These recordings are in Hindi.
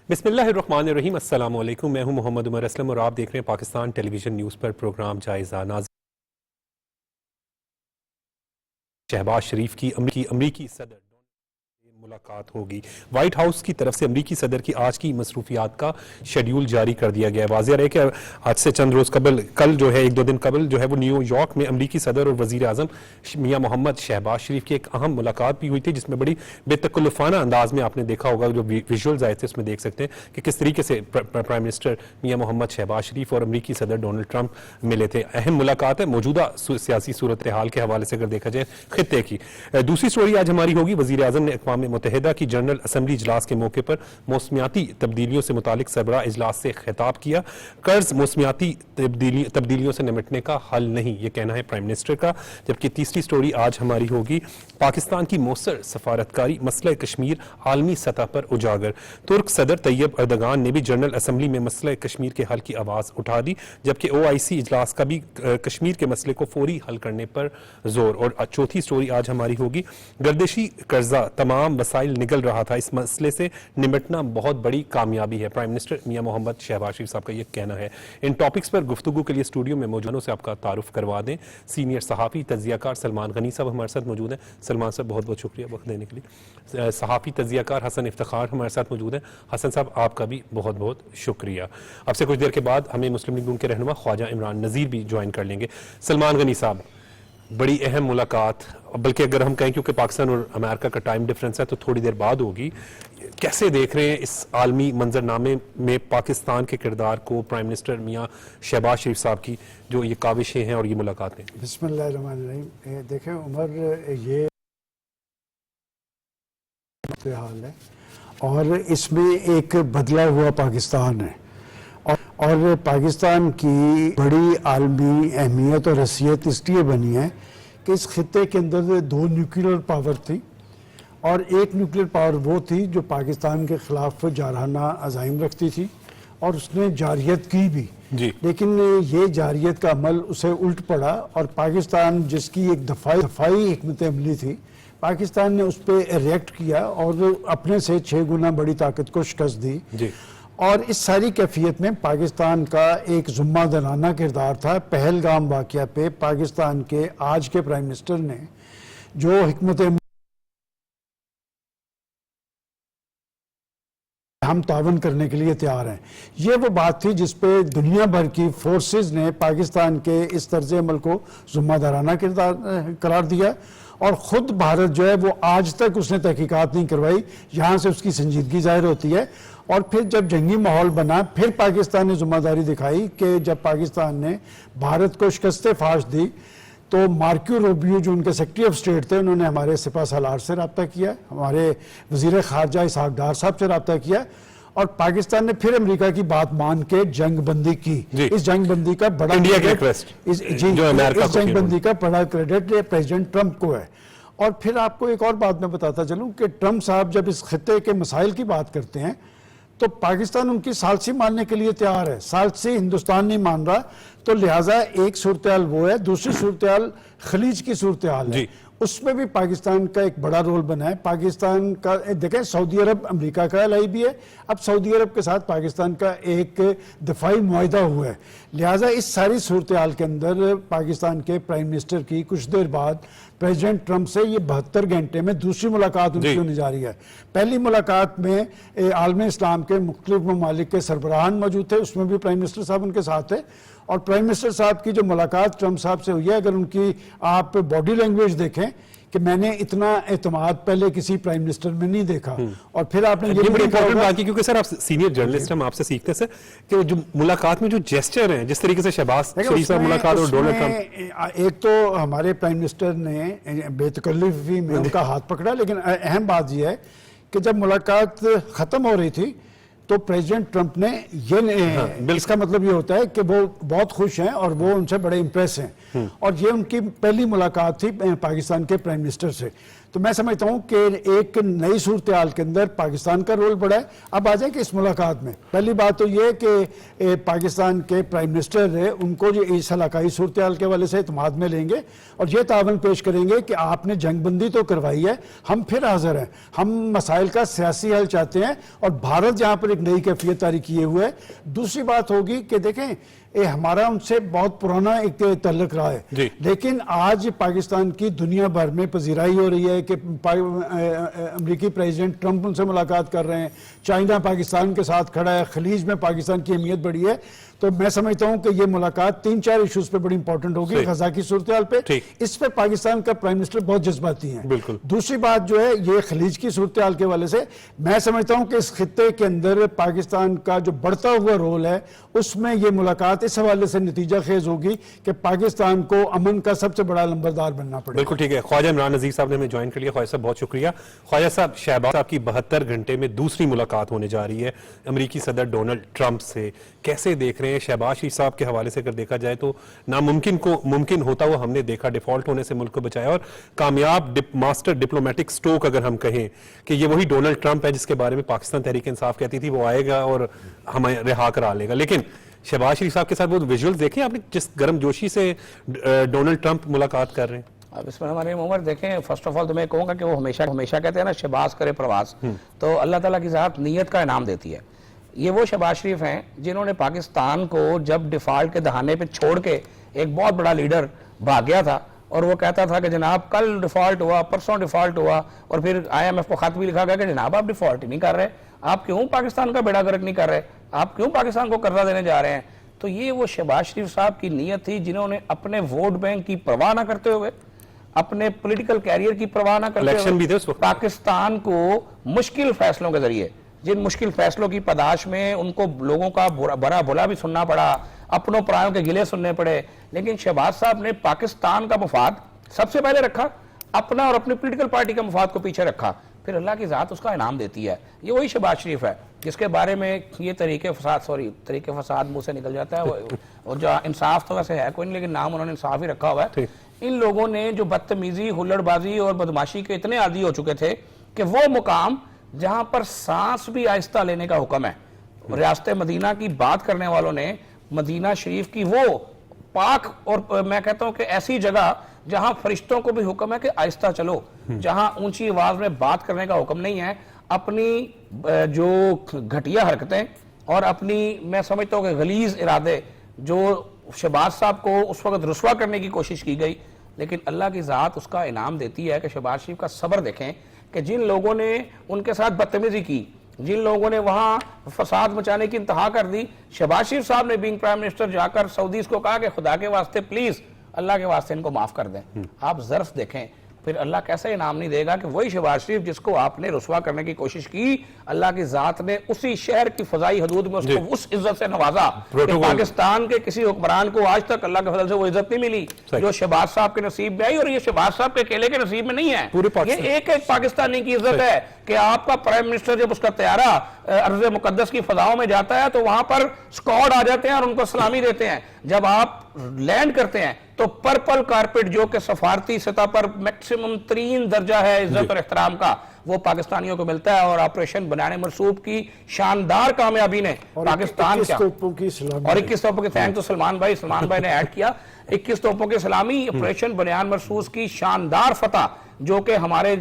बिस्मिल्लाहिर्रहमानिर्रहीम, अस्सलाम वालेकुम। मैं हूं मोहम्मद उमर असलम और आप देख रहे हैं पाकिस्तान टेलीविजन न्यूज़ पर प्रोग्राम जायज़ा। नाज़रीन, शहबाज शरीफ की अमरीकी सदर मुलाकात होगी। व्हाइट हाउस की तरफ से अमरीकी सदर की आज की मसरूफियात का शेड्यूल जारी कर दिया गया है। वाज़ेह रहे कि आज से चंद रोज़ कबल, कल जो है एक दो दिन कबल जो है वो न्यूयॉर्क में अमरीकी सदर और वज़ीर आज़म मियाँ मोहम्मद शहबाज शरीफ की एक अहम मुलाकात भी हुई थी, जिसमें बड़ी बेतकल्लुफ़ाना अंदाज में आपने देखा होगा, जो विजुअल्स आए थे उसमें देख सकते हैं कि किस तरीके से प्राइम मिनिस्टर मियाँ मोहम्मद शहबाज शरीफ और अमरीकी सदर डोनाल्ड ट्रंप मिले थे। अहम मुलाकात है मौजूदा सियासी सूरत हाल के हवाले से अगर देखा जाए खित्ते की। दूसरी स्टोरी आज हमारी होगी, वज़ीर आज़म ने अक़वाम मुत्तहिदा की जनरल असम्बली इजलास के मौके पर मौसमियाती तब्दीलियों से मुतालिक सरबराह इजलास से खिताब किया। कर्ज मौसमियाती तब्दीलियों से निपटने का हल नहीं, ये कहना है प्राइम मिनिस्टर का। जबकि तीसरी स्टोरी आज हमारी होगी, पाकिस्तान की मौसर सफारतकारी मसला कश्मीर आलमी सतह पर उजागर। तुर्क सदर तैयब अर्दगान ने भी जनरल असम्बली में मसला कश्मीर के हल की आवाज़ उठा दी, जबकि OIC इजलास का भी कश्मीर के मसले को फौरी हल करने पर जोर। और चौथी स्टोरी आज हमारी होगी, गर्दिशी कर्जा तमाम वसाइल निकल रहा था, इस मसले से निपटना बहुत बड़ी कामयाबी है, प्राइम मिनिस्टर मियाँ मोहम्मद शहबाज शरीफ साहब का ये कहना है। इन टॉपिक्स पर गुफ्तगू के लिए स्टूडियो में मौजूदों से आपका तारुफ करवा दें। सीनियर सहाफ़ी तजियाकार सलमान गनी साहब हमारे साथ मौजूद हैं। सलमान साहब बहुत बहुत शुक्रिया वक्त देने के लिए। सहाफ़ी तजियाकार हसन इफ्तिखार हमारे साथ मौजूद हैं। हसन साहब आपका भी बहुत बहुत शुक्रिया। अब से कुछ देर के बाद हमें मुस्लिम लीग के रहनुमा ख्वाजा इमरान नज़ीर भी ज्वाइन कर लेंगे। सलमान गनी साहब, बड़ी अहम मुलाकात, बल्कि अगर हम कहें क्योंकि पाकिस्तान और अमेरिका का टाइम डिफरेंस है तो थोड़ी देर बाद होगी, कैसे देख रहे हैं इस आलमी मंजरनामे में पाकिस्तान के किरदार को, प्राइम मिनिस्टर मियाँ शहबाज शरीफ साहब की जो ये काविशें हैं और ये मुलाकातें? बिस्मिल्लाहिर्रहमानिर्रहीम। देखें उमर, ये हाल है और इसमें एक बदला हुआ पाकिस्तान है और पाकिस्तान की बड़ी आलमी अहमियत और हैसियत इसलिए बनी है कि इस खित्ते के अंदर दो न्यूक्लियर पावर थी और एक न्यूक्लियर पावर वो थी जो पाकिस्तान के ख़िलाफ़ जारहाना अज़ाइम रखती थी और उसने जारियत की भी जी। लेकिन ये जारियत का अमल उसे उल्ट पड़ा और पाकिस्तान, जिसकी एक दफ़ाई हिकमत अमली थी, पाकिस्तान ने उस पर रिएक्ट किया और अपने से 6 गुना बड़ी ताकत को शिकस्त दी जी। और इस सारी कैफियत में पाकिस्तान का एक जुम्मा दलाना किरदार था। पहलगाम वाक़या पे पाकिस्तान के आज के प्राइम मिनिस्टर ने जो हिकमत हम तावन करने के लिए तैयार हैं, ये वो बात थी जिस पे दुनिया भर की फोर्सेस ने पाकिस्तान के इस तर्ज अमल को जुम्मेदाराना किरदार करार दिया और ख़ुद भारत जो है वो आज तक उसने तहकीकात नहीं करवाई। यहाँ से उसकी संजीदगी ज़ाहिर होती है। और फिर जब जंगी माहौल बना, फिर पाकिस्तान ने जिम्मेदारी दिखाई कि जब पाकिस्तान ने भारत को शिकस्त फाश दी तो मार्को रूबियो जो उनके सेक्रेटरी ऑफ स्टेट थे, उन्होंने हमारे सिपा सालार से रब्ता किया, हमारे वज़ीर ख़ारजा इसहाक डार साहब से रब्ता किया और पाकिस्तान ने फिर अमेरिका की बात मान के जंग बंदी की। इस जंग बंदी का बड़ा इस जंग बंदी का बड़ा क्रेडिट प्रेसिडेंट ट्रंप को है। और फिर आपको एक और बात मैं बताता चलूं कि ट्रंप साहब जब इस खित्ते के मसाइल की बात करते हैं तो पाकिस्तान उनकी सालसी मानने के लिए तैयार है, सालसी हिंदुस्तान नहीं मान रहा। तो लिहाजा एक सूरत हाल वो है, दूसरी सूरत हाल खलीज की सूरत हाल है, उसमें भी पाकिस्तान का एक बड़ा रोल बना है। पाकिस्तान का देखें, सऊदी अरब अमेरिका का एलाई भी है, अब सऊदी अरब के साथ पाकिस्तान का एक दफाई मुआहदा हुआ है। लिहाजा इस सारी सूरत हाल के अंदर पाकिस्तान के प्राइम मिनिस्टर की कुछ देर बाद प्रेसिडेंट ट्रंप से ये 72 घंटे में दूसरी मुलाकात उनकी होने जा रही है। पहली मुलाकात में आलम इस्लाम के मुख्तलिफ ममालिक के सरबराहान मौजूद थे, उसमें भी प्राइम मिनिस्टर साहब उनके साथ थे। और प्राइम मिनिस्टर साहब की जो मुलाकात ट्रंप साहब से हुई है, अगर उनकी आप बॉडी लैंग्वेज देखें कि मैंने इतना एतमाद पहले किसी प्राइम मिनिस्टर में नहीं देखा। और फिर आपने ये बड़ी इंपॉर्टेंट बात की, क्योंकि सर आप सीनियर जर्नलिस्ट, हम आपसे सीखते हैं सर कि जो मुलाकात में जो जेस्चर हैं, जिस तरीके से शहबाज शरीफ साहब मुलाकात और डोनाल्ड ट्रंप, एक तो हमारे प्राइम मिनिस्टर ने बेतकल्लुफ़ी में उनका हाथ पकड़ा, लेकिन अहम बात यह है कि जब मुलाकात खत्म हो रही थी तो प्रेसिडेंट ट्रंप ने ये इसका मतलब ये होता है कि वो बहुत खुश हैं और वो उनसे बड़े इंप्रेस हैं और ये उनकी पहली मुलाकात थी पाकिस्तान के प्राइम मिनिस्टर से। तो मैं समझता हूं कि एक नई सूरत हाल के अंदर पाकिस्तान का रोल बड़ा है। अब आ जाए कि इस मुलाकात में पहली बात तो ये कि पाकिस्तान के प्राइम मिनिस्टर है उनको जो इस इलाकाई सूरत हाल के हवाले से इत्मीनान में लेंगे और ये तावन पेश करेंगे कि आपने जंगबंदी तो करवाई है, हम फिर हाजिर हैं, हम मसाइल का सियासी हल चाहते हैं और भारत जहां पर एक नई कैफियत तारी किए हुए है। दूसरी बात होगी कि देखें ये हमारा उनसे बहुत पुराना एक तल्लुक रहा है, लेकिन आज पाकिस्तान की दुनिया भर में पजीराई हो रही है कि अमेरिकी प्रेसिडेंट ट्रंप उनसे मुलाकात कर रहे हैं, चाइना पाकिस्तान के साथ खड़ा है, खलीज में पाकिस्तान की अहमियत बढ़ी है। तो मैं समझता हूं कि ये मुलाकात 3-4 इश्यूज पे बड़ी इंपॉर्टेंट होगी। गजा की सूरत हाल पे इस पे पाकिस्तान का प्राइम मिनिस्टर बहुत जज्बाती हैं। दूसरी बात जो है ये खलीज की सूरत हाल के हवाले से मैं समझता हूं कि इस खित्ते के अंदर पाकिस्तान का जो बढ़ता हुआ रोल है उसमें ये मुलाकात इस हवाले से नतीजा खेज होगी कि पाकिस्तान को अमन का सबसे बड़ा लंबरदार बनना पड़ेगा। बिल्कुल ठीक है। ख्वाजा इमरान नज़ीर साहब ने हमें ज्वाइन कर लिया। ख्वाजा साहब बहुत शुक्रिया। ख्वाजा साहब, शहबाज साहब की 72 घंटे में दूसरी मुलाकात होने जा रही है अमेरिकी सदर डोनाल्ड ट्रंप से, कैसे देख रहे हैं? शहबाज शरीफ साहब के हवाले से अगर देखा जाए तो नामुमकिन को मुमकिन होता हुआ हमने देखा, डिफॉल्ट होने से मुल्क को बचाया और कामयाब मास्टर डिप्लोमेटिक स्ट्रोक अगर हम कहें कि ये वही डोनाल्ड ट्रंप है जिसके बारे में पाकिस्तान तहरीक इंसाफ कहती थी वो आएगा और हमें रिहा करा लेगा। लेकिन शहबाज शरीफ साहब के साथ वो विजुअल्स देखें आपने जिस गर्मजोशी से डोनाल्ड ट्रंप मुलाकात कर रहे हैं। अब इसमें हमारे उमर देखें, फर्स्ट ऑफ ऑल तो मैं कहूँगा कि वो हमेशा कहते हैं ना शहबाज करे प्रवास, तो अल्लाह ताला की ज़ात नीयत का इनाम देती है। ये वो शहबाज शरीफ हैं जिन्होंने पाकिस्तान को जब डिफॉल्ट के दहाने पे छोड़ के एक बहुत बड़ा लीडर भाग गया था और वो कहता था कि जनाब कल डिफॉल्ट हुआ, परसों डिफॉल्ट हुआ, और फिर IMF को खत भी लिखा गया कि जनाब आप डिफॉल्ट ही नहीं कर रहे, आप क्यों पाकिस्तान का बेड़ा गर्क नहीं कर रहे, आप क्यों पाकिस्तान को कर्जा देने जा रहे हैं। तो ये वो शहबाज शरीफ साहब की नीयत थी जिन्होंने अपने वोट बैंक की परवाह ना करते हुए, अपने पॉलिटिकल कैरियर की परवाह ना करते हुए पाकिस्तान को मुश्किल फैसलों के जरिए, जिन मुश्किल फैसलों की पदाश में उनको लोगों का बड़ा बुरा भी सुनना पड़ा, अपनों परायों के गिले सुनने पड़े, लेकिन शहबाज साहब ने पाकिस्तान का मफाद सबसे पहले रखा, अपना और अपनी पॉलिटिकल पार्टी का मफाद को पीछे रखा, फिर अल्लाह की ज़ात उसका इनाम देती है। ये वही शहबाज शरीफ है जिसके बारे में ये तरीके फसाद मुंह से निकल जाता है और जो इंसाफ तो वैसे है कोई नहीं, लेकिन नाम उन्होंने इंसाफ ही रखा हुआ है। इन लोगों ने जो बदतमीजी, हुल्लड़बाजी और बदमाशी के इतने आदी हो चुके थे कि वो मुकाम जहां पर सांस भी आहिस्ता लेने का हुक्म है, रियासत मदीना की बात करने वालों ने मदीना शरीफ की वो पाक और मैं कहता हूं कि ऐसी जगह जहां फरिश्तों को भी हुक्म है कि आहिस्ता चलो, जहां ऊंची आवाज में बात करने का हुक्म नहीं है, अपनी जो घटिया हरकतें और अपनी मैं समझता हूं कि गलीज इरादे जो शहबाज साहब को उस वक्त रुसवा करने की कोशिश की गई, लेकिन अल्लाह की ज़ात उसका इनाम देती है कि शहबाज शरीफ का सब्र देखें कि जिन लोगों ने उनके साथ बदतमीजी की, जिन लोगों ने वहां फसाद मचाने की इंतहा कर दी, शहबाज शरीफ साहब ने बीइंग प्राइम मिनिस्टर जाकर सऊदीज को कहा कि खुदा के वास्ते प्लीज अल्लाह के वास्ते इनको माफ कर दें। आप ज़र्फ देखें फिर अल्लाह कैसे इनाम नहीं देगा कि वही शहबाज शरीफ जिसको आपने रुसवा करने की कोशिश की, अल्लाह की ज़ात ने उसी शहर की फजाई हदूद में उसको उस इज्जत से नवाजा कि पाकिस्तान के किसी हुक्मरान को आज तक अल्लाह के फजल से वो इज्जत नहीं मिली जो शहबाज साहब के नसीब में आई, और ये शहबाज साहब के अकेले के नसीब में नहीं है, ये एक एक पाकिस्तानी की इज्जत है कि आपका प्राइम मिनिस्टर जब उसका तैयारा अर्ज़ मुकद्दस की फजाओं में जाता है तो वहां पर स्क्वाड आ जाते हैं और उनको सलामी देते हैं, जब आप लैंड करते हैं तो पर्पल कारपेट जो कि सफारती सतह पर मैक्सिमम तरीन दर्जा है इज्जत और एहतराम का, वो पाकिस्तानियों को मिलता है। और ऑपरेशन बनाने मरसूब की शानदार कामयाबी ने पाकिस्तान क्या और 21 तोपों की थैंक तो सलमान भाई ने ऐड किया, 21 तोपों की सलामी ऑपरेशन बनियान मरसूस की शानदार फतह जो कि हमारे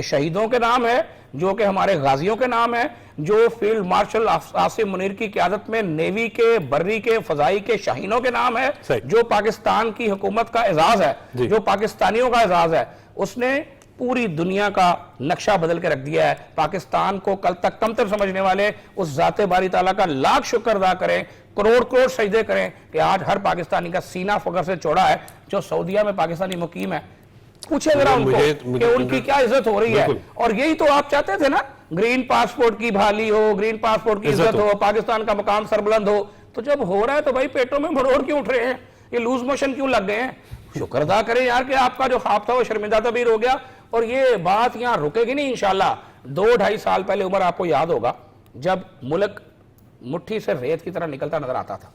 शहीदों के नाम है, जो कि हमारे गाजियों के नाम है, जो फील्ड मार्शल आसिम मुनीर की क़यादत में नेवी के, बर्री के, फजाई के शाहीनों के नाम है, जो पाकिस्तान की हुकूमत का एजाज है, जो पाकिस्तानियों का एजाज है, उसने पूरी दुनिया का नक्शा बदल के रख दिया है। पाकिस्तान को कल तक कमतर समझने वाले उस जाते बारी ताला का लाख शुक्र अदा करें, करोड़ करोड़ सजदे करें कि आज हर पाकिस्तानी का सीना फख्र से चौड़ा है जो सऊदीया में पाकिस्तानी मुकीम है। पूछे जरा उनको कि उनकी क्या इज्जत हो रही है, और यही तो आप चाहते थे ना, ग्रीन पासपोर्ट की बहाली हो, ग्रीन पासपोर्ट की इज्जत हो, पाकिस्तान का मकाम सरबुलंद हो, तो जब हो रहा है तो भाई पेटों में मरोड़ क्यों उठ रहे हैं, ये लूज मोशन क्यों लग गए हैं? शुक्र अदा करें यार कि आपका जो ख्वाब था वो शर्मिंदा तबीर हो गया, और ये बात यहाँ रुकेगी नहीं इंशाल्लाह। 2-2.5 साल पहले उमर आपको याद होगा जब मुल्क मुट्ठी से रेत की तरह निकलता नजर आता था,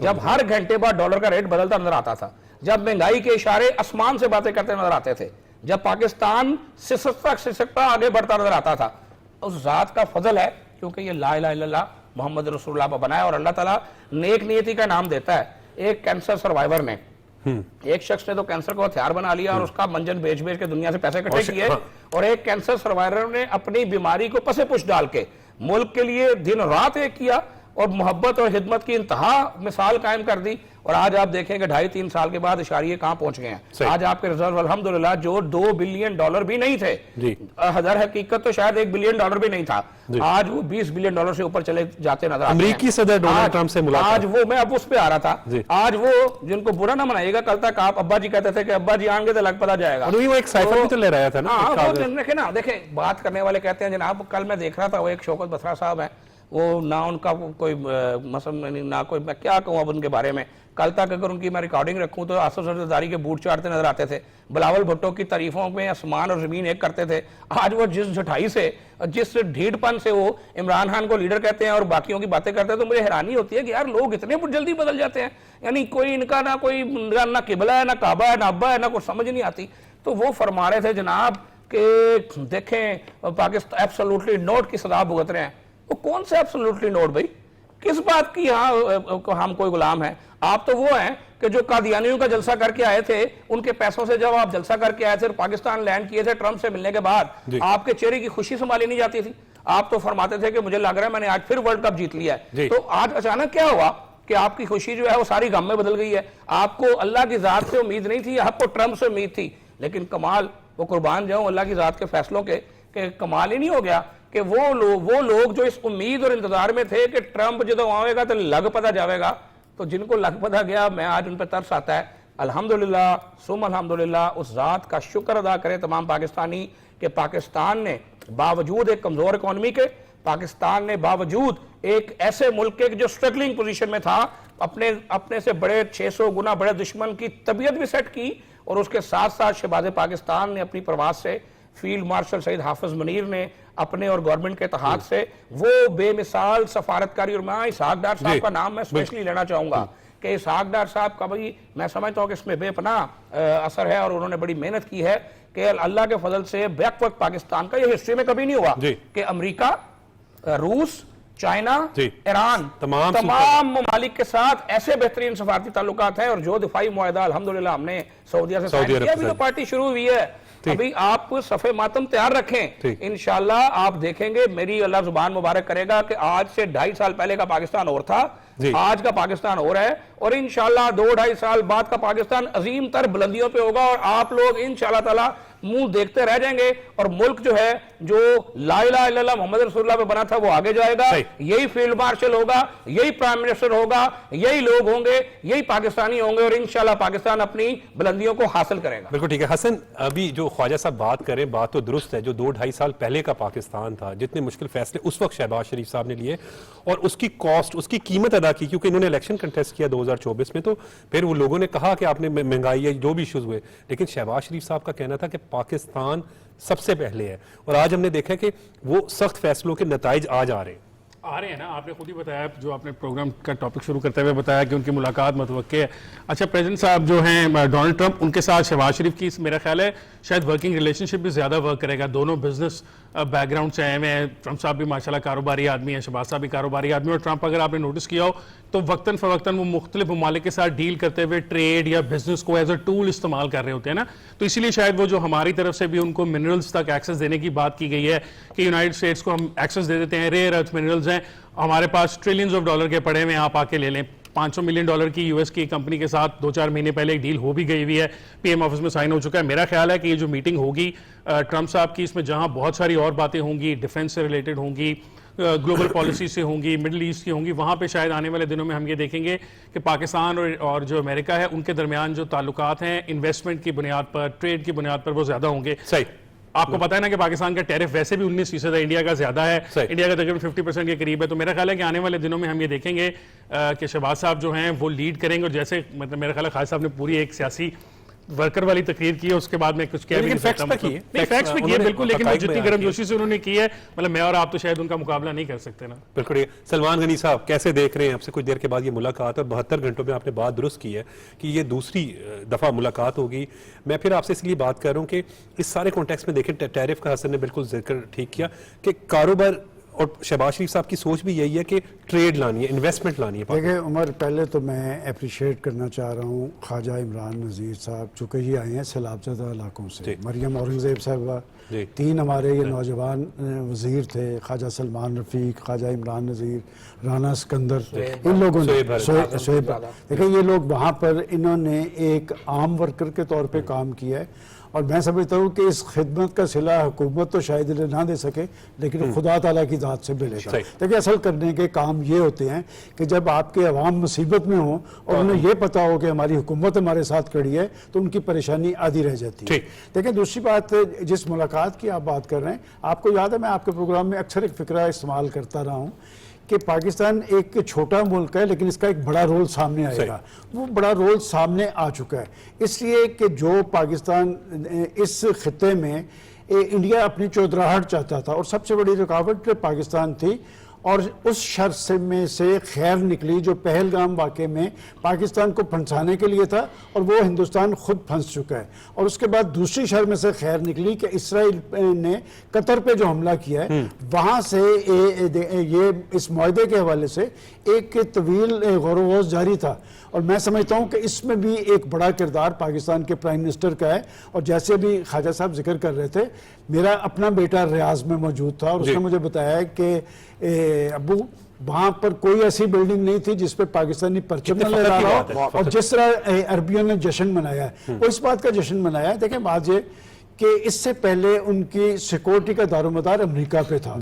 जब हर घंटे बाद डॉलर का रेट बदलता नजर आता था, जब महंगाई के इशारे आसमान से बातें करते नजर आते थे, जब पाकिस्तान सिसकता आगे बढ़ता नजर आता था। उस जात का फजल है क्योंकि ये ला इलाहा इल्लल्लाह मोहम्मद रसूलुल्लाह पर बनाया और अल्लाह ताला नेक नियति का नाम देता है। एक कैंसर सर्वाइवर ने, एक शख्स ने तो कैंसर को हथियार बना लिया और उसका मंजन बेच बेच के दुनिया से पैसे इकट्ठे किए, और एक कैंसर सर्वाइवर ने अपनी बीमारी को पसे पुश डाल के मुल्क के लिए दिन रात एक किया और मोहब्बत और खिदमत की इंतहा मिसाल कायम कर दी। और आज आप देखेंगे 2.5-3 साल के बाद इशारिये कहां पहुंच गए हैं। आज आपके रिजर्व अल्हम्दुलिल्लाह जो $2 बिलियन भी नहीं थे, हदर हकीकत तो शायद $1 बिलियन भी नहीं था, आज वो $20 बिलियन से ऊपर चले जाते नजर आते हैं। अमेरिकी सदर डोनाल्ड ट्रंप से मुलाकात, आज वो मैं अब उस पे आ रहा था, आज वो जिनको बुरा ना मनाइएगा, कल तक आप अब्बा जी कहते थे कि अब्बा जी आएंगे तो लग पता जाएगा, और वो एक साइफर भी तो ले रहा था ना। देखें बात करने वाले कहते हैं जनाब, कल मैं देख रहा था वो एक शौकत बसरा साहब है, वो ना उनका कोई मसम ना कोई, मैं क्या कहूँ अब उनके बारे में। कल तक अगर उनकी मैं रिकॉर्डिंग रखूं तो आसिफ जरदारी के बूट चाटते नजर आते थे, बिलावल भुट्टो की तारीफों में आसमान और जमीन एक करते थे। आज वो जिस झुठाई से, जिस ढीठपन से वो इमरान खान को लीडर कहते हैं और बाकियों की बातें करते हैं, तो मुझे हैरानी होती है कि यार लोग इतने जल्दी बदल जाते हैं। यानी कोई इनका ना कोई ना किबला है, ना काबा है, ना अब्बा है, ना कुछ समझ नहीं आती। तो वो फरमा रहे थे जनाब कि देखें पाकिस्तान एब्सोल्युटली नोट की सजा भुगत रहे हैं। वो कौन से एब्सोल्युटली नोट भाई, किस बात की यहाँ हम कोई गुलाम है? आप तो वो हैं कि जो कादियानियों का जलसा करके आए थे, उनके पैसों से जब आप जलसा करके आए थे, पाकिस्तान लैंड किए थे ट्रंप से मिलने के बाद, आपके चेहरे की खुशी संभाली नहीं जाती थी। आप तो फरमाते थे कि मुझे लग रहा है मैंने आज फिर वर्ल्ड कप जीत लिया है। तो आज अचानक क्या हुआ कि आपकी खुशी जो है वो सारी गम में बदल गई है। आपको अल्लाह की जात से उम्मीद नहीं थी, आपको ट्रंप से उम्मीद थी। लेकिन कमाल, वो कुर्बान जाऊं अल्लाह की जात के फैसलों के कमाल ही नहीं हो गया कि वो लोग जो इस उम्मीद और इंतजार में थे कि ट्रंप जो आएगा तो लग पता जाएगा, तो जिनको लग पता गया, मैं आज उन पर तरस आता है। अल्हम्दुलिल्लाह सुम अल्हम्दुलिल्लाह, उस जात का शुक्र अदा करें तमाम पाकिस्तानी कि पाकिस्तान ने बावजूद एक कमजोर इकोनॉमी के, पाकिस्तान ने बावजूद एक ऐसे मुल्क के जो स्ट्रगलिंग पोजीशन में था, अपने से बड़े 600 गुना बड़े दुश्मन की तबीयत भी सेट की। और उसके साथ साथ शहबाज पाकिस्तान ने अपनी प्रवास से, फील्ड मार्शल सईद हाफिज मुनीर ने अपने और गवर्नमेंट के इत्तेहाद से वो बेमिसाल सफारतकारी, और मैं इसहाक डार साहब का नाम मैं स्पेशली लेना चाहूंगा कि इसहाक डार साहब का भाई मैं समझता हूं कि इसमें बेपनाह असर है और उन्होंने बड़ी मेहनत की है कि अल्लाह के फजल से बैक वक्त पाकिस्तान का, ये हिस्ट्री में कभी नहीं हुआ कि अमेरिका, रूस, चाइना, ईरान, तमाम ममालिक के साथ ऐसे बेहतरीन सफारती ताल्लुकात हैं। और जो दिफाई मुआहदा अल्हम्दुलिल्लाह हमने सऊदीया से साइन किया, अभी तो पार्टी शुरू हुई है, अभी आप सफ़े मातम तैयार रखें। इंशाल्लाह आप देखेंगे, मेरी अल्लाह जुबान मुबारक करेगा कि आज से 2.5 साल पहले का पाकिस्तान और था, आज का पाकिस्तान और है, और इंशाल्लाह 2-2.5 साल बाद का पाकिस्तान अजीम तर बुलंदियों पे होगा और आप लोग इंशाल्लाह ताला मुंह देखते रह जाएंगे। और मुल्क जो है, जो ला इलाहा इल्लल्लाह मोहम्मद रसूलुल्लाह पे बना था, वो आगे जाएगा। यही फील्ड मार्शल होगा, यही प्राइम मिनिस्टर होगा, यही लोग होंगे, यही पाकिस्तानी होंगे और इंशाल्लाह पाकिस्तान अपनी बुलंदियों को हासिल करेगा। बिल्कुल ठीक है हसन, अभी जो ख्वाजा साहब बात करें, बात तो दुरुस्त है। जो 2-2.5 साल पहले का पाकिस्तान था, जितने मुश्किल फैसले उस वक्त शहबाज शरीफ साहब ने लिए और उसकी कॉस्ट, उसकी कीमत अदा की, क्योंकि इन्होंने इलेक्शन कंटेस्ट किया 2024 में, तो फिर वो लोगों ने कहा कि आपने महंगाई है, जो भी इश्यूज हुए, लेकिन शहबाज शरीफ साहब का कहना था कि पाकिस्तान सबसे पहले है। और आज हमने देखा कि वो सख्त फैसलों के नताइज आज आ रहे हैं ना। आपने खुद ही बताया, जो आपने प्रोग्राम का टॉपिक शुरू करते हुए बताया कि उनकी मुलाकात मुतवक्के है। अच्छा, प्रेसिडेंट साहब जो हैं डोनाल्ड ट्रंप, उनके साथ शहबाज शरीफ की मेरा ख्याल है शायद वर्किंग रिलेशनशिप भी ज़्यादा वर्क करेगा। दोनों बिजनेस बैकग्राउंड से आए हुए हैं। ट्रंप साहब भी माशाल्लाह कारोबारी आदमी है, शहबाज साहब भी कारोबारी आदमी। और ट्रंप, अगर आपने नोटिस किया हो तो वक्तन फ़वक्तन वो मुख्तलिफ ममालिक के साथ डील करते हुए ट्रेड या बिजनेस को एज अ टूल इस्तेमाल कर रहे होते हैं ना। तो इसीलिए शायद वो जो हमारी तरफ से भी उनको मिनरल्स तक एक्सेस देने की बात की गई है कि यूनाइटेड स्टेट्स को हम एक्सेस दे देते हैं, रेयर अर्थ मिनरल्स हैं हमारे पास, ट्रिलियंस ऑफ डॉलर के पड़े हुए, आप आके ले लें। $500 मिलियन की यूएस की कंपनी के साथ 2-4 महीने पहले एक डील हो भी गई हुई है, पीएम ऑफिस में साइन हो चुका है। मेरा ख्याल है कि ये जो मीटिंग होगी ट्रंप साहब की, इसमें जहां बहुत सारी और बातें होंगी, डिफेंस से रिलेटेड होंगी, ग्लोबल पॉलिसी से होंगी, मिडिल ईस्ट की होंगी, वहां पे शायद आने वाले दिनों में हम ये देखेंगे कि पाकिस्तान और जो अमेरिका है उनके दरमियान जो ताल्लुकात हैं इन्वेस्टमेंट की बुनियाद पर, ट्रेड की बुनियाद पर, वो ज्यादा होंगे। सही, आपको पता है ना कि पाकिस्तान का टैरिफ वैसे भी 19% है, इंडिया का ज्यादा है, इंडिया का तकरीबन 50% के करीब है। तो मेरा ख्याल है कि आने वाले दिनों में हम ये देखेंगे कि शहबाज साहब जो हैं वो लीड करेंगे। और जैसे मतलब मेरा ख्याल है खालिद साहब ने पूरी एक सियासी वर्कर वाली तकरीर की है, उसके बाद मैं कुछ कह भी लेकिन नहीं सकता। facts पे की है। नहीं, Facts, facts पे की है उन्होंने बिल्कुल, लेकिन वो हक़ाइक़ जितनी बयान किए। गर्मजोशी से उन्होंने की है, मतलब मैं और आप तो शायद उनका मुकाबला नहीं कर सकते ना। बिल्कुल ये सलमान गनी साहब कैसे देख रहे हैं आपसे कुछ देर के बाद ये मुलाकात, और 72 घंटों में आपने बात दुरुस्त की है कि ये दूसरी दफ़ा मुलाकात होगी। मैं फिर आपसे इसलिए बात कर रहा हूँ कि इस सारे कॉन्टेक्स्ट में देखें, टैरिफ का हसन ने बिल्कुल जिक्र ठीक किया कि कारोबार, और शहबाज शरीफ साहब की सोच भी यही है कि ट्रेड लानी है, इन्वेस्टमेंट लानी है। देखिए उमर, पहले तो मैं अप्रिशिएट करना चाह रहा हूँ ख्वाजा इमरान नज़ीर साहब, चूँकि ये आए हैं सैलाबज़दा इलाकों से, मरियम औरंगज़ेब साहबा, जी। 3 हमारे ये नौजवान वज़ीर थे, ख्वाजा सलमान रफ़ीक, ख्वाजा इमरान नज़ीर, राना सिकंदर, इन लोगों ने शोएब, देखिए ये लोग वहाँ पर इन्होंने एक आम वर्कर के तौर पे काम किया है, और मैं समझता हूँ कि इस खिदमत का सिला हुकूमत तो शायद इन्हें ना दे सके, लेकिन खुदा ताला की ज़ात से मिलेगा। देखिए असल करने के काम ये होते हैं कि जब आपके अवाम मुसीबत में हो और उन्हें ये पता हो कि हमारी हुकूमत हमारे साथ खड़ी है, तो उनकी परेशानी आधी रह जाती है। देखिए दूसरी बात, जिस मुलाकात की आप बात कर रहे हैं, आपको याद है मैं आपके प्रोग्राम में अक्सर एक फ़िक्रा इस्तेमाल करता रहा हूँ कि पाकिस्तान एक छोटा मुल्क है, लेकिन इसका एक बड़ा रोल सामने आएगा। वो बड़ा रोल सामने आ चुका है, इसलिए कि जो पाकिस्तान इस खित्ते में इंडिया अपनी चौधराहट चाहता था, और सबसे बड़ी रुकावट पाकिस्तान थी, और उस शर्त से में से खैर निकली जो पहलगाम वाक़े में पाकिस्तान को फंसाने के लिए था, और वो हिंदुस्तान खुद फंस चुका है। और उसके बाद दूसरी शर्त में से खैर निकली कि इसराइल ने कतर पे जो हमला किया है, वहाँ से ये इस मुआहदे के हवाले से एक तवील गौर-व-ग़ौज़ जारी था, और मैं समझता हूँ कि इसमें भी एक बड़ा किरदार पाकिस्तान के प्राइम मिनिस्टर का है। और जैसे अभी ख्वाजा साहब जिक्र कर रहे थे, मेरा अपना बेटा रियाज में मौजूद था, और उसने मुझे बताया कि अबू वहाँ पर कोई ऐसी बिल्डिंग नहीं थी जिस पे पाकिस्तानी परचम न लहरा रहा हो, और जिस तरह अरबियों ने जश्न मनाया है, वो इस बात का जश्न मनाया है। देखें बात ये कि इससे पहले उनकी सिक्योरिटी का दारोमदार अमेरिका पे था,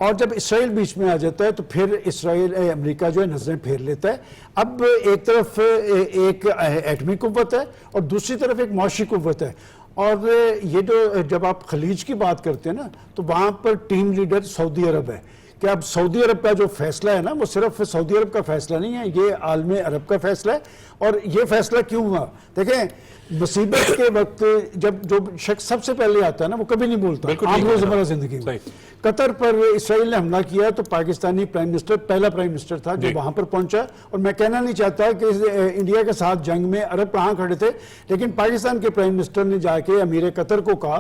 और जब इसराइल बीच में आ जाता है तो फिर इसराइल अमेरिका जो है नजरें फेर लेता है। अब एक तरफ एक एटमी कुव्वत है और दूसरी तरफ एक मौशी कुव्वत है, और ये जो जब आप खलीज की बात करते हैं ना, तो वहाँ पर टीम लीडर सऊदी अरब है कि अब सऊदी अरब का जो फैसला है ना, वो सिर्फ सऊदी अरब का फैसला नहीं है, ये आलम अरब का फैसला है। और ये फैसला क्यों हुआ? देखें, मुसीबत के वक्त जब जो शख्स सबसे पहले आता है ना, वो कभी नहीं बोलता आम रोजमर्रा जिंदगी में। कतर पर इसराइल ने हमला किया तो पाकिस्तानी प्राइम मिनिस्टर पहला प्राइम मिनिस्टर था जो वहां पर पहुंचा, और मैं कहना नहीं चाहता कि इंडिया के साथ जंग में अरब कहाँ खड़े थे, लेकिन पाकिस्तान के प्राइम मिनिस्टर ने जाके अमीर कतर को कहा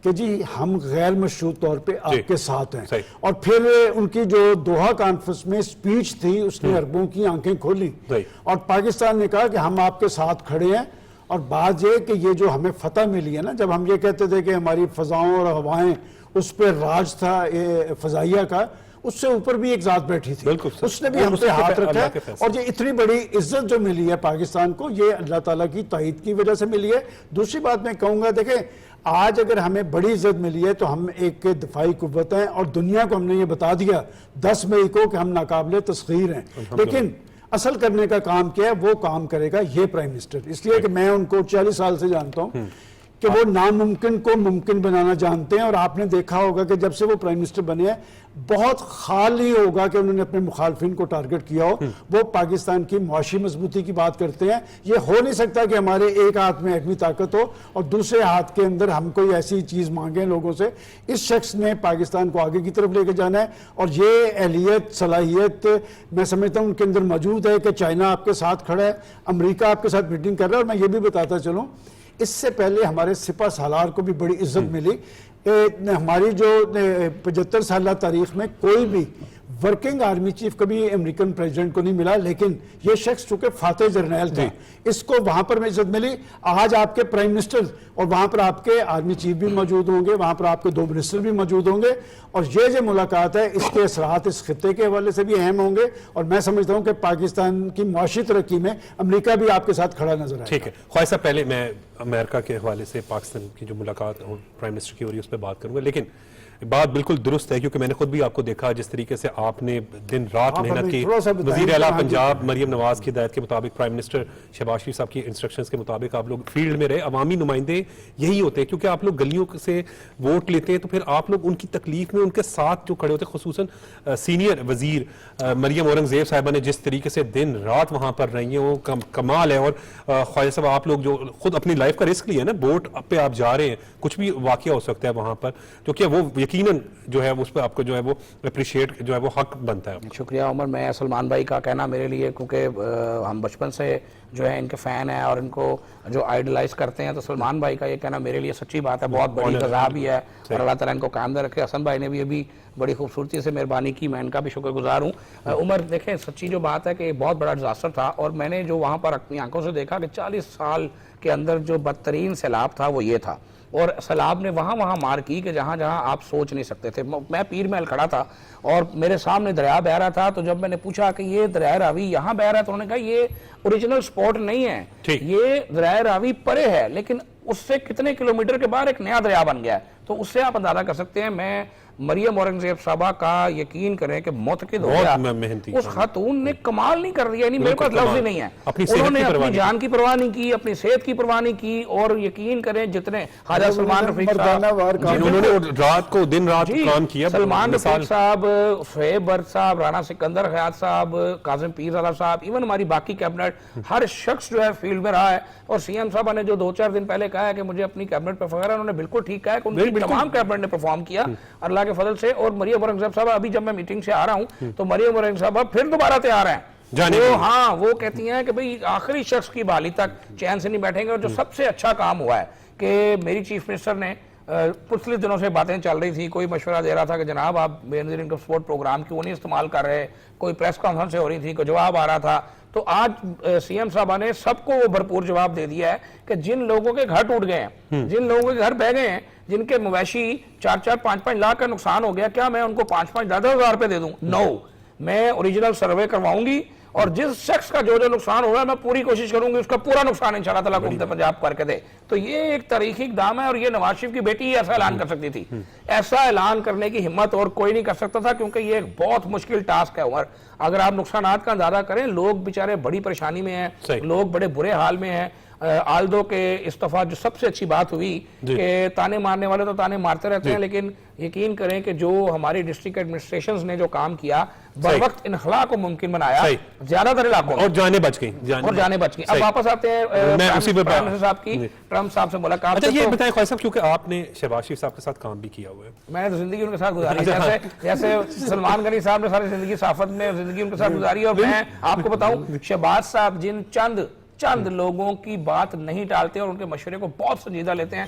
कि जी हम गैर मशरूत तौर पे आपके साथ हैं। और फिर उनकी जो दोहा कॉन्फ्रेंस में स्पीच थी, उसने अरबों की आंखें खोली, और पाकिस्तान ने कहा कि हम आपके साथ खड़े हैं। और बात यह कि ये जो हमें फतह मिली है ना, जब हम ये कहते थे कि हमारी फजाओं और हवाएं उस पर राज था फजाइया का, उससे ऊपर भी एक जात बैठी थी, उसने भी हम पे हाथ रखा। और ये इतनी बड़ी इज्जत जो मिली है पाकिस्तान को, ये अल्लाह ताला की ताईद की वजह से मिली है। दूसरी बात मैं कहूँगा, देखें आज अगर हमें बड़ी इज्जत मिली है तो हम एक दिफाई कुव्वत हैं, और दुनिया को हमने ये बता दिया 10 मई को कि हम नाकाबिले तस्खीर हैं। लेकिन असल करने का काम क्या है, वो काम करेगा ये प्राइम मिनिस्टर। इसलिए कि मैं उनको 40 साल से जानता हूँ कि वो नामुमकिन को मुमकिन बनाना जानते हैं। और आपने देखा होगा कि जब से वो प्राइम मिनिस्टर बने हैं, बहुत खाल ही होगा कि उन्होंने अपने मुखालफिन को टारगेट किया हो। वो पाकिस्तान की मुआशी मजबूती की बात करते हैं। ये हो नहीं सकता कि हमारे एक हाथ में एटमी ताकत हो और दूसरे हाथ के अंदर हम कोई ऐसी चीज़ मांगे लोगों से। इस शख्स ने पाकिस्तान को आगे की तरफ लेकर जाना है, और ये अहलियत सलाहियत मैं समझता हूँ उनके अंदर मौजूद है कि चाइना आपके साथ खड़ा है, अमरीका आपके साथ मीटिंग कर रहा है। और मैं ये भी बताता चलूँ, इससे पहले हमारे सिपा सालार को भी बड़ी इज्जत मिली। हमारी जो 75 साल तारीख में कोई भी वर्किंग आर्मी चीफ कभी अमेरिकन प्रेसिडेंट को नहीं मिला, लेकिन ये शख्स चूंकि फातेह जर्नैल था, इसको वहां पर इज्जत मिली। आज आपके प्राइम मिनिस्टर और वहां पर आपके आर्मी चीफ भी मौजूद होंगे, वहां पर आपके 2 मिनिस्टर भी मौजूद होंगे, और ये जो मुलाकात है इसके असरात इस खित्ते के हवाले से भी अहम होंगे। और मैं समझता हूँ कि पाकिस्तान की मुआशी तरक्की में अमेरिका भी आपके साथ खड़ा नजर आएगा। ठीक है ख्वाजा साहब, पहले मैं अमेरिका के हवाले से पाकिस्तान की जो मुलाकात प्राइम मिनिस्टर की हो रही है उस पर बात करूंगा, लेकिन बात बिल्कुल दुरुस्त है, क्योंकि मैंने खुद भी आपको देखा जिस तरीके से आपने दिन रात हाँ, मेहनत की। थोड़ा सा बताएं वजीर कि आला हाँ जी। पंजाब मरियम नवाज की हिदायत के मुताबिक, प्राइम मिनिस्टर शहबाज शरीफ साहब की इंस्ट्रक्शंस के मुताबिक आप लोग फील्ड में रहे। अवामी नुमाइंदे यही होते हैं, क्योंकि आप लोग गलियों से वोट लेते हैं, तो फिर आप लोग उनकी तकलीफ में उनके साथ जो खड़े होते हैं। खुसूसन सीनियर वजीर मरियम औरंगजेब साहिबा ने जिस तरीके से दिन रात वहां पर रही है, वो कमाल है। और ख्वाजा साहब, आप लोग जो खुद अपनी लाइफ का रिस्क लिया ना, बोट पे आप जा रहे हैं, कुछ भी वाकया हो सकता है वहां पर, तो क्या वो यकीनन जो है उस पर आपको जो है वो अप्रिशिएट जो है वो हक बनता है। शुक्रिया उमर। मैं सलमान भाई का कहना मेरे लिए, क्योंकि हम बचपन से जो है इनके फ़ैन हैं और इनको जो आइडलाइज करते हैं, तो सलमान भाई का ये कहना मेरे लिए सच्ची बात है, बहुत बड़ी गज़ा भी है और अल्लाह ताला इनको कायम रखे। हसन भाई ने भी अभी बड़ी खूबसूरती से मेहरबानी की, मैं इनका भी शुक्रगुजार हूँ। उमर, देखें सच्ची जो बात है कि बहुत बड़ा डिजास्टर था, और मैंने जो वहाँ पर अपनी आंखों से देखा कि 40 साल के अंदर जो बदतरीन सैलाब था वो ये था, और सैलाब ने वहाँ मार की कि जहाँ जहाँ आप सोच नहीं सकते थे। मैं पीर महल खड़ा था और मेरे सामने दरिया बह रहा था, तो जब मैंने पूछा कि ये दरिया रावी यहाँ बह रहा है, तो उन्होंने कहा ये ओरिजिनल स्पॉट नहीं है, ये दरिया रावी परे है, लेकिन उससे कितने किलोमीटर के बाहर एक नया दरिया बन गया है। तो उससे आप अंदाजा कर सकते हैं। मैं मरियम औरंगजेब साहबा का यकीन करें कि मुतकिद हो गया, उस खातून ने कमाल नहीं कर दिया, मेरे पास लफ्ज़ ही नहीं है। उन्होंने अपनी जान की परवाह नहीं की, अपनी सेहत की परवाह नहीं की, और यकीन करें जितने ख्वाजा सलमान रफीक साहब, उन्होंने रात को दिन रात काम किया, सलमान रफीक साहब, शोएब बर्द साहब, राना सिकंदर हयात साहब, काजिम पीरज़ादा साहब, इवन हमारी बाकी कैबिनेट, हर शख्स जो है फील्ड में रहा है। और सीएम साहब ने जो 2-4 दिन पहले कहा है कि मुझे अपनी कैबिनेट पर फख्र है, उन्होंने बिल्कुल ठीक कहा है कि उनकी तमाम कैबिनेट ने परफॉर्म किया अल्लाह के फजल से। और मरियम औरंगजेब साहब, अभी जब मैं मीटिंग से आ रहा हूं तो मरियम औरंगजेब साहब फिर दोबारा तैयार हैं जाने। तो हाँ, वो कहती हैं कि भाई आखिरी शख्स की बहाली तक चैन से नहीं बैठेंगे। और जो सबसे अच्छा काम हुआ है कि मेरी चीफ मिनिस्टर ने पिछले दिनों से बातें चल रही थी, कोई मशवरा दे रहा था कि जनाब आप बेनजीर इनकम सपोर्ट प्रोग्राम क्यों नहीं इस्तेमाल कर रहे, कोई प्रेस कॉन्फ्रेंस हो रही थी, कोई जवाब आ रहा था। तो आज सीएम साहबा ने सबको वो भरपूर जवाब दे दिया है कि जिन लोगों के घर टूट गए हैं, जिन लोगों के घर बह गए हैं, जिनके मवेशी 4-4, 5-5 लाख का नुकसान हो गया, क्या मैं उनको 5-5, 10 हज़ार रुपए दे दूं? नो, मैं ओरिजिनल सर्वे करवाऊंगी और जिस शख्स का जो नुकसान होगा मैं पूरी कोशिश करूंगी उसका पूरा नुकसान इंशाअल्लाह ताला हुकूमत पंजाब करके दे। तो ये एक तारीखी इक़दाम है, और ये नवाज शरीफ की बेटी ही ऐसा ऐलान कर सकती थी। ऐसा ऐलान करने की हिम्मत और कोई नहीं कर सकता था, क्योंकि ये एक बहुत मुश्किल टास्क है उमर। अगर आप नुकसानात का अंदाजा करें, लोग बेचारे बड़ी परेशानी में हैं, लोग बड़े बुरे हाल में हैं। आल्दो के इस्तीफा जो सबसे अच्छी बात हुई कि ताने मारने वाले तो ताने मारते रहते हैं, लेकिन यकीन करें कि जो हमारी डिस्ट्रिक्ट एडमिनिस्ट्रेशंस ने जो काम किया, बर वक्त इनखला को मुमकिन बनाया ज्यादातर इलाकों में, और जाने बच गई, जाने बच गई। अब वापस आते हैं प्राइम मिनिस्टर साहब की, ट्रम्प साहब से मुलाकात। अच्छा, ये बताएं ख्वाजा साहब, क्योंकि आपने शहबाज शरीफ साहब के साथ काम भी किया हुआ है। मैंने तो जिंदगी उनके साथ गुजारी, जैसे सलमान गनी साहब ने सारी जिंदगी साफत में जिंदगी उनके साथ गुजारी। और मैं आपको बताऊं, शहबाज साहब जिन चंद लोगों की बात नहीं टालते और उनके मशवरे को बहुत संजीदा लेते हैं,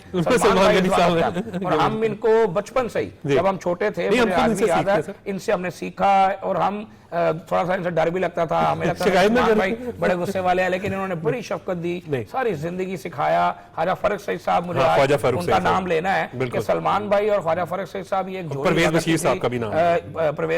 और हम इनको बचपन से ही, जब हम छोटे थे, मुझे आज भी याद है, इनसे हमने सीखा। और हम थोड़ा सा इनसे डर भी लगता था, हमें लगता था भाई बड़े गुस्से वाले हैं, लेकिन इन्होंने बड़ी शफकत दी, सारी जिंदगी सिखाया। ख्वाजा फर्रुख सईद साहब, मुझे आज उनका नाम लेना है कि सलमान भाई और ख्वाजा फर्रुख सईद साहब ये एक जोड़ी, परवेज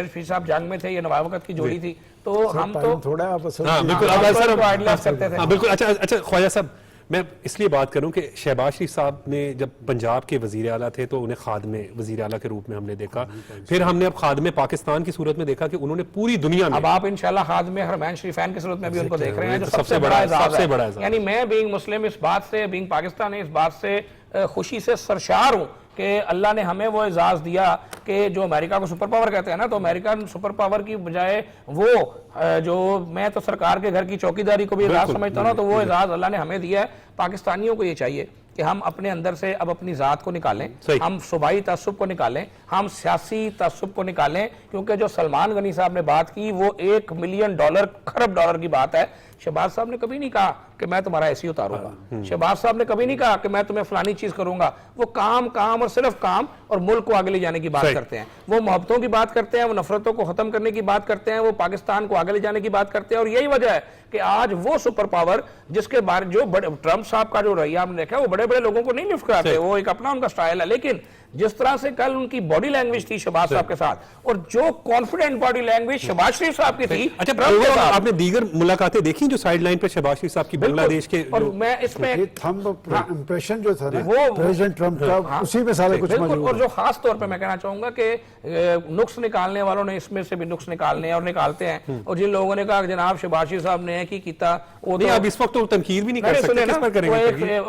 बशीर साहब जंग में थे, ये नवाब वक्त की जोड़ी थी। तो हम तो थोड़ा करते थे। बिल्कुल। अच्छा ख्वाजा साहब, मैं इसलिए बात करूं कि शहबाज शरीफ साहब ने जब पंजाब के वजीर आला थे तो उन्हें खादमे वजीर आला के रूप में हमने देखा, फिर हमने अब खादमे पाकिस्तान की सूरत में देखा कि उन्होंने पूरी दुनिया में, अब आप इंशाल्लाह खादमे हरमैन शरीफैन की सूरत में भी उनको देख रहे हैं, जो सबसे बड़ा एजाज है। यानी मैं बीइंग मुस्लिम इस बात से, बीइंग पाकिस्तानी इस बात से खुशी से सरशार हूं कि अल्लाह ने हमें वो एजाज दिया कि जो अमेरिका को सुपर पावर कहते हैं ना, तो अमेरिकन सुपर पावर की बजाय वो जो, मैं तो सरकार के घर की चौकीदारी को भी एजाज समझता हूं, तो वो एजाज अल्लाह ने हमें दिया है। पाकिस्तानियों को ये चाहिए कि हम अपने अंदर से अब अपनी जात को निकालें, हम सूबाई तअस्सुब को निकालें, हम सियासी तअस्सुब को निकालें, क्योंकि जो सलमान गनी साहब ने बात की वो $1 मिलियन खरब डॉलर की बात है। शहबाज साहब ने कभी नहीं कहा कि मैं तुम्हारा एसी उतारूंगा, शहबाज साहब ने कभी नहीं कहा कि मैं तुम्हें फलानी चीज करूंगा। वो काम और सिर्फ काम और मुल्क को आगे ले जाने की बात करते हैं, वो मोहब्बतों की बात करते हैं, वो नफरतों को खत्म करने की बात करते हैं, वो पाकिस्तान को आगे ले जाने की बात करते हैं। और यही वजह है कि आज वो सुपर पावर जिसके बारे जो ट्रंप साहब का जो रवैया हमने देखा, वो बड़े बड़े लोगों को नहीं लिफ्ट कराते, वो एक अपना उनका स्टाइल है, लेकिन जिस तरह से कल उनकी बॉडी लैंग्वेज थी शहबाज साहब के साथ, और जो कॉन्फिडेंट बॉडी लैंग्वेज शहबाज शरीफ साहब की थी। अच्छा, ट्रंप के साथ। आपने दीगर मुलाकातें देखी जो साइड लाइन पे शहबाज शरीफ साहब की बांग्लादेश के और मैं इसमें इंप्रेशन जो था ना वो प्रेसिडेंट ट्रंप का, उसी में सारा कुछ बिल्कुल, मौजूद और है। जो खास तौर पे मैं कहना चाहूंगा कि नुक्स निकालने वालों ने इसमें से भी नुक्स निकालने हैं और निकालते हैं, और जिन लोगों ने कहा कि जनाब शहबाज शरीफ साहब ने की किया वो नहीं, आप इस वक्त तो तनकीद भी नहीं कर सकते, किस पर करेंगे?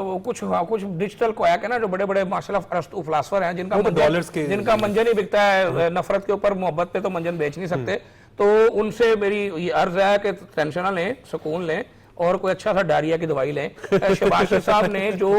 कुछ डिजिटल क्वैक है ना, जो बड़े बड़े माशाल्लाह अरस्तु फिलासफर हैं, जिनका मंजन ही बिकता है, नफरत के ऊपर मोहब्बत पे तो मंजन बेच नहीं सकते। तो उनसे मेरी ये अर्ज है कि टेंशन ना लें, सुकून लें और कोई अच्छा सा डायरिया की दवाई लें। शहबाज शरीफ साहब ने जो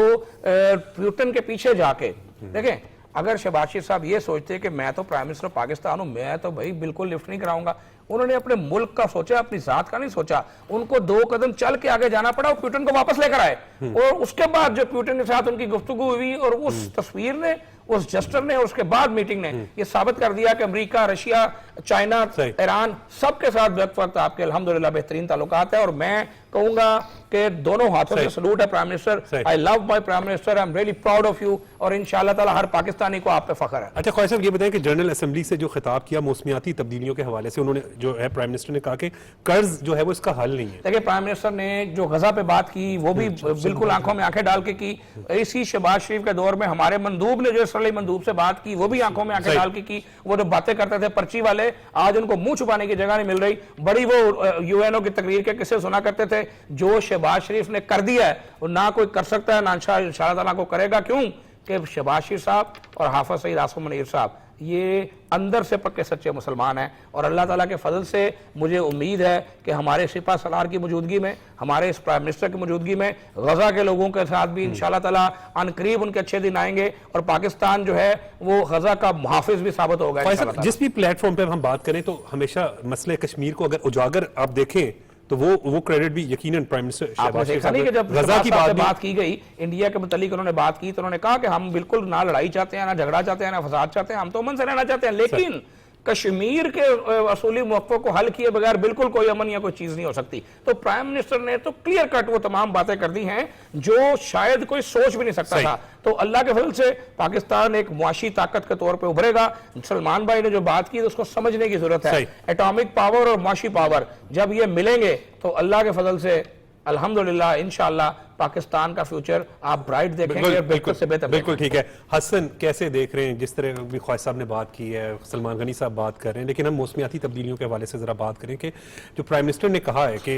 प्यूटन के पीछे जाके देखें, अगर शहबाज शरीफ साहब ये सोचते कि मैं तो प्राइम मिनिस्टर पाकिस्तान हूं, मैं तो भाई बिल्कुल लिफ्ट नहीं कराऊंगा, उन्होंने अपने मुल्क का सोचा, अपनी जात का नहीं सोचा। उनको 2 कदम चल के आगे जाना पड़ा और प्यूटन को वापस लेकर आए, और उसके बाद जो प्यूटन के साथ उनकी गुफ्तगू हुई और उस तस्वीर ने, उस जस्टर ने, उसके बाद मीटिंग ने ये साबित कर दिया कि अमेरिका, रशिया, चाइना, ईरान सबके साथ वक्त आपके अल्हम्दुलिल्लाह बेहतरीन ताल्लुकात है। और मैं कहूंगा कि दोनों हाथों से सलूट है prime minister, I love my prime minister, I am really proud of you, और इंशाअल्लाह ताला हर पाकिस्तानी को आप पे फख्र है। अच्छा ख्वाजा साहब, ये बताएं कि जनरल असेंबली से जो खिताब किया मौसमियाती तब्दीलियों के हवाले से, उन्होंने जो है प्राइम मिनिस्टर ने कहा कि कर्ज जो है वो इसका हल नहीं है। देखिए, प्राइम मिनिस्टर ने जो गजा पे बात की वो भी बिल्कुल आंखों में आंखें डाल के की। इसी शहबाज शरीफ के दौर में हमारे मंदूब ने जो इसराइली मंदूब से बात की वो भी आंखों में आंखें डाल के की। वो जो बातें करते थे पर्ची वाले, आज उनको मुंह छुपाने की जगह नहीं मिल रही। बड़ी वो यूएनओ की तकरीर के किस्से सुना करते थे, जो शहबाज शरीफ ने कर दिया है वो ना कोई कर सकता है, ना इंशाअल्लाह ताला को करेगा। क्यों कि शहबाज शरीफ साहब और हाफिज सईद आसिम मुनीर साहब ये अंदर से पक्के सच्चे मुसलमान हैं, और अल्लाह ताला के फजल से मुझे उम्मीद है कि हमारे सिपा सलार की मौजूदगी में, हमारे इस प्राइम मिनिस्टर की मौजूदगी में गजा के लोगों के साथ भी इंशाअल्लाह ताला अनकरीब उनके अच्छे दिन आएंगे, और पाकिस्तान जो है वो गजा का मुहाफिज भी साबित होगा इंशाअल्लाह ताला। जिस भी प्लेटफॉर्म पर हम बात करें तो हमेशा मसले कश्मीर को अगर उजागर आप देखें तो वो क्रेडिट भी यकीनन प्राइम मिनिस्टर शहबाज शरीफ नहीं कि जब गजा की बात की गई, इंडिया के मुतालिक उन्होंने बात की तो उन्होंने कहा कि हम बिल्कुल ना लड़ाई चाहते हैं, ना झगड़ा चाहते हैं, ना फसाद चाहते हैं, हम तो अमन से रहना चाहते हैं, लेकिन कश्मीर के असूली मौक़िफ़ को हल किए बगैर बिल्कुल कोई अमन या कोई चीज नहीं हो सकती। तो प्राइम मिनिस्टर ने तो क्लियर कट वो तमाम बातें कर दी हैं जो शायद कोई सोच भी नहीं सकता था। तो अल्लाह के फजल से पाकिस्तान एक मुआशी ताकत के तौर पे उभरेगा। सलमान भाई ने जो बात की तो उसको समझने की जरूरत है। एटॉमिक पावर और मुआशी पावर जब ये मिलेंगे तो अल्लाह के फजल से अल्हम्दुलिल्लाह इंशाअल्लाह पाकिस्तान का फ्यूचर आप ब्राइट देखेंगे। बिल्कुल से बेहतर, बिल्कुल ठीक है। हसन, कैसे देख रहे हैं, जिस तरह भी ख्वाजा साहब ने बात की है, सलमान गनी साहब बात कर रहे हैं, लेकिन हम मौसमियाती तब्दीलियों के हवाले से जरा बात करें कि जो प्राइम मिनिस्टर ने कहा है कि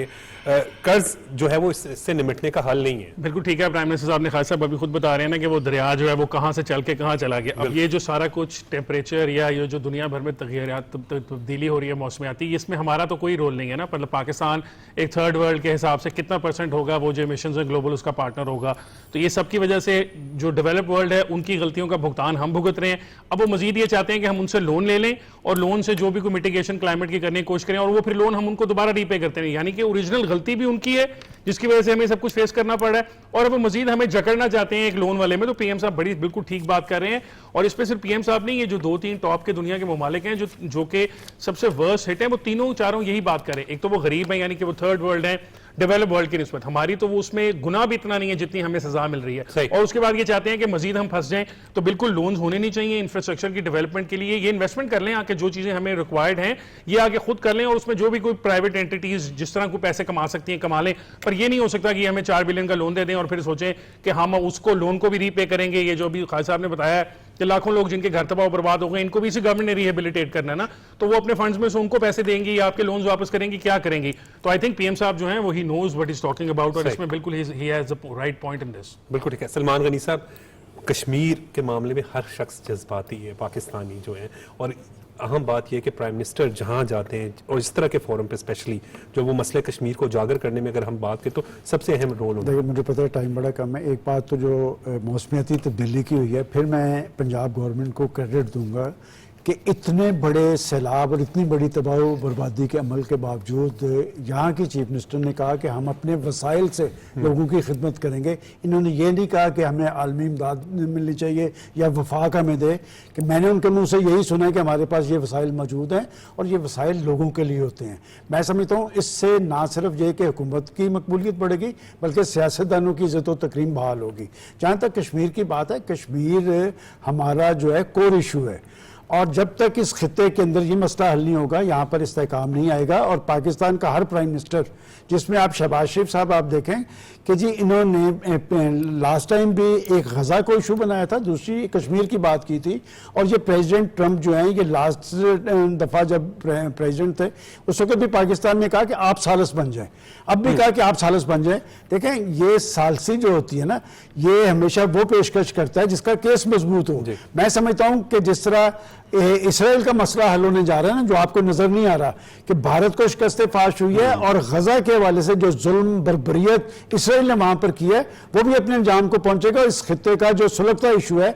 कर्ज जो है वो इससे निमटने का हल नहीं है। बिल्कुल ठीक है, प्राइम मिनिस्टर साहब ने, खास साहब अभी खुद बता रहे हैं ना कि वो दरिया जो है वो कहाँ से चल के कहाँ चला गया। अब ये जो सारा कुछ टेम्परेचर या ये जो दुनिया भर में तब्दीली हो रही है मौसमियाती, इसमें हमारा तो कोई रोल नहीं है ना। मतलब पाकिस्तान एक थर्ड वर्ल्ड के हिसाब से कितना % होगा वो जो एमिशंस है ग्लोबल उसका पार्टनर होगा। तो ये सब की वजह से जो डेवलप वर्ल्ड है उनकी गलतियों का भुगतान हम भुगत रहे हैं। अब वो मजीद ये चाहते हैं कि हम उनसे लोन ले लें और लोन से जो भी कोई मिटिगेशन क्लाइमेट की करने की कोशिश करें और वो फिर लोन हम उनको दोबारा रीपे करते हैं। यानी कि ओरिजिनल गलती भी उनकी है जिसकी वजह से हमें सब कुछ फेस करना पड़ रहा है, और अब वो मजीद हमें जकड़ना चाहते हैं एक लोन वाले में। तो पीएम साहब बड़ी बिल्कुल ठीक बात कर रहे हैं, और इस पर सिर्फ पीएम साहब नहीं, ये जो 2-3 टॉप के दुनिया के ममालिक हैं जो कि सबसे वर्स्ट हिट हैं, वो तीनों चारों यही बात करें। एक तो वो गरीब है, यानी कि वो थर्ड वर्ल्ड है डेवलप वर्ल्ड की निस्बत, हमारी तो वो उसमें गुनाह भी इतना नहीं है जितनी हमें सजा मिल रही है। और उसके बाद ये चाहते हैं कि मजीद हम फंस जाएं, तो बिल्कुल लोन्स होने नहीं चाहिए इंफ्रास्ट्रक्चर की डेवलपमेंट के लिए। ये इन्वेस्टमेंट कर लें आके, जो चीजें हमें रिक्वायर्ड हैं ये आगे खुद कर लें, और उसमें जो भी कोई प्राइवेट एंटिटीज जिस तरह को पैसे कमा सकती हैं कमा लें। पर ये नहीं हो सकता कि हमें 4 बिलियन का लोन दे दें और फिर सोचें कि हम उसको लोन को भी रीपे करेंगे। ये जो अभी खालिद साहब ने बताया कि लाखों लोग जिनके घर तबाह बर्बाद हो गए, इनको भी इसी गवर्नमेंट ने रिहेबिलिटेट करना है ना, तो वो अपने फंड्स में से उनको पैसे देंगी या आपके लोन्स वापस करेंगी, क्या करेंगी। तो आई थिंक पीएम साहब जो हैं वो ही knows what is talking about, और इसमें बिल्कुल ही has the right point in this. बिल्कुल ठीक है। सलमान गनी साहब, कश्मीर के मामले में हर शख्स जज्बाती है, पाकिस्तानी जो है, और अहम बात यह है कि प्राइम मिनिस्टर जहां जाते हैं और इस तरह के फोरम पे स्पेशली जो वो मसले कश्मीर को उजागर करने में अगर हम बात करें तो सबसे अहम रोल होता है। देखिए, मुझे पता है टाइम बड़ा कम है। एक बात तो जो मौसमियाती तब्दीली की हुई है, फिर मैं पंजाब गवर्नमेंट को क्रेडिट दूंगा कि इतने बड़े सैलाब और इतनी बड़ी तबाह व बर्बादी के अमल के बावजूद यहाँ की चीफ मिनिस्टर ने कहा कि हम अपने वसाइल से लोगों की खिदमत करेंगे। इन्होंने ये नहीं कहा कि हमें आलमी इमदाद मिलनी चाहिए या वफाक हमें दे, कि मैंने उनके मुंह से यही सुना है कि हमारे पास ये वसाइल मौजूद हैं और ये वसाइल लोगों के लिए होते हैं। मैं समझता हूँ इससे ना सिर्फ ये कि हुकूमत की मकबूलियत बढ़ेगी बल्कि सियासतदानों की इज्जत व तकरीम बहाल होगी। जहाँ तक कश्मीर की बात है, कश्मीर हमारा जो है कोर इशू है और जब तक इस खित्ते के अंदर ये मसला हल नहीं होगा यहाँ पर इस्तेहकाम नहीं आएगा। और पाकिस्तान का हर प्राइम मिनिस्टर, जिसमें आप शहबाज शरीफ साहब आप देखें कि जी इन्होंने लास्ट टाइम भी एक गजा को इशू बनाया था, दूसरी कश्मीर की बात की थी। और ये प्रेसिडेंट ट्रंप जो हैं, ये लास्ट दफ़ा जब प्रेसिडेंट थे उस वक्त भी पाकिस्तान ने कहा कि आप सालस बन जाएं, अब भी कहा कि आप सालस बन जाएं। देखें ये सालसी जो होती है ना, ये हमेशा वो पेशकश करता है जिसका केस मजबूत हो। मैं समझता हूँ कि जिस तरह इसराइल का मसला हल होने जा रहा है ना, जो आपको नजर नहीं आ रहा कि भारत को शिकस्त फाश हुई है और गजा के हवाले से जो जुल्म बर्बरियत इसराइल ने वहां पर की है वो भी अपने अंजाम को पहुंचेगा। इस खित्ते का जो सुलगता इशू है,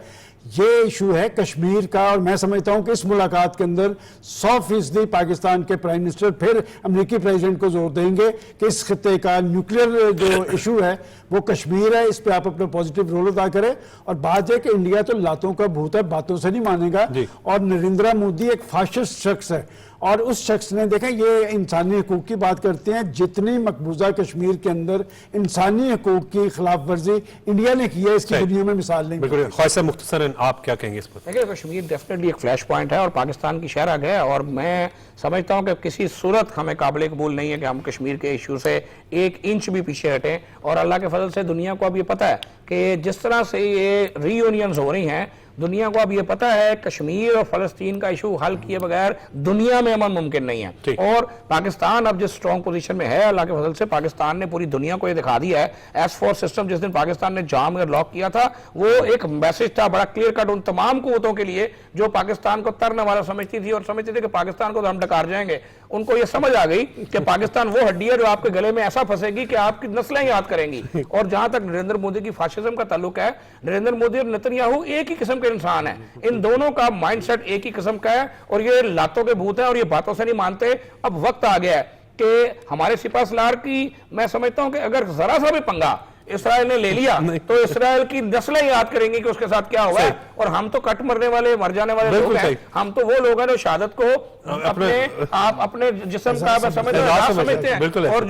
ये इशू है कश्मीर का। और मैं समझता हूं कि इस मुलाकात के अंदर 100% पाकिस्तान के प्राइम मिनिस्टर फिर अमेरिकी प्रेसिडेंट को जोर देंगे कि इस खित्ते का न्यूक्लियर जो इशू है वो कश्मीर है, इस पे आप अपना पॉजिटिव रोल अदा करें। और बात है कि इंडिया तो लातों का भूत है, बातों से नहीं मानेगा। और नरेंद्र मोदी एक फाशिस्ट शख्स है और उस शख्स ने, देखें ये इंसानी हकूक की बात करते हैं, जितनी मकबूजा कश्मीर के अंदर इंसानी हकूक की खिलाफ वर्जी इंडिया ने की है इसकी दुनिया में मिसाल नहीं। बिल्कुल। ख्वाजा साहब मुख्तसरन आप क्या कहेंगे इस पर? देखिए कश्मीर डेफिनेटली एक फ्लैश पॉइंट है और पाकिस्तान की शहरग है और मैं समझता हूं कि किसी सूरत हमें काबिल कबूल नहीं है कि हम कश्मीर के इशू से 1 इंच भी पीछे हटें। और अल्लाह के फजल से दुनिया को अब ये पता है कि जिस तरह से ये रीयूनियंस हो रही हैं, दुनिया को अब ये पता है कश्मीर और फलस्तीन का इशू हल किए बगैर दुनिया में अमन मुमकिन नहीं है। और पाकिस्तान अब जिस स्ट्रॉन्ग पोजीशन में है, अल्लाह के फजल से पाकिस्तान ने पूरी दुनिया को ये दिखा दिया है। S4 सिस्टम जिस दिन पाकिस्तान ने जाम में लॉक किया था, वो एक मैसेज था बड़ा क्लियर कट उन तमाम कुव्वतों के लिए जो पाकिस्तान को तरने वाला समझती थी और समझती थी कि पाकिस्तान को तो हम डकार जाएंगे। उनको ये समझ आ गई कि पाकिस्तान वो हड्डी है जो आपके गले में ऐसा फंसेगी कि आपकी नस्लें याद करेंगी। और जहां तक नरेंद्र मोदी की फाशिज्म का ताल्लुक है, नरेंद्र मोदी और नेतन्याहू एक ही किस्म के इंसान है। इन दोनों का माइंडसेट एक ही किस्म का है और ये लातों के भूत हैं और ये बातों से नहीं मानते। अब वक्त आ गया है कि हमारे सिपाहसालार की, मैं समझता हूं कि अगर जरा सा भी पंगा इसराइल ने ले लिया तो इसराइल की नस्लें याद करेंगी कि उसके साथ क्या हुआ है। और हम तो कट मरने वाले, मर जाने वाले लोग हैं। हम तो वो लोग हैं जो शहादत को अपने जिस्म का समझते हैं। और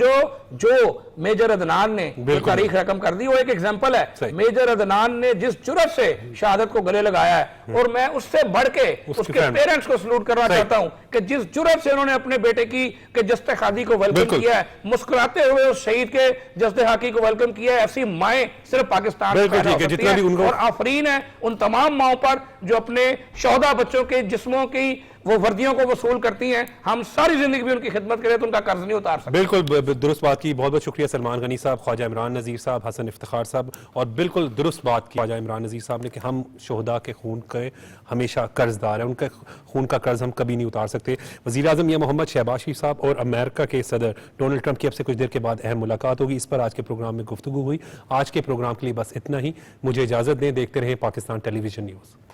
जो मेजर अदनान ने तारीख रकम कर दी वो एक एग्जांपल है। मेजर अदनान ने जिस जुर्रत से शहादत को गले लगाया है, और मैं उससे बढ़ के उसके पेरेंट्स को सलूट करना चाहता हूं कि जिस जुर्रत से उन्होंने अपने बेटे की जस्ते खादी को वेलकम किया है, मुस्कुराते हुए उस शहीद के जस्ते खाकी को वेलकम किया है, ऐसी माएं सिर्फ पाकिस्तान में। और आफरीन है उन तमाम माओं पर जो अपने शोहदा बच्चों के जिस्मों की वो वर्दियों को वसूल करती हैं। हम सारी जिंदगी भी उनकी खिदमत करें तो उनका कर्ज नहीं उतार सकते। बिल्कुल दुरुस्त बात की, बहुत बहुत शुक्रिया सलमान गनी साहब, ख्वाजा इमरान नज़ीर साहब, हसन इफ्तिखार साहब। और बिल्कुल दुरुस्त बात की ख्वाजा इमरान नज़ीर साहब ने कि हम शोहदा के खून के हमेशा कर्जदार हैं, उनके खून का कर्ज हम कभी नहीं उतार सकते। वज़ीर आज़म या मोहम्मद शहबाज शरीफ साहब और अमेरिका के सदर डोनाल्ड ट्रंप की अब से कुछ देर के बाद अहम मुलाकात होगी। इस पर आज के प्रोग्राम में गुफ्तगू हुई। आज के प्रोग्राम के लिए बस इतना ही। मुझे इजाज़त दें, देखते रहें पाकिस्तान टेलीविजन न्यूज़।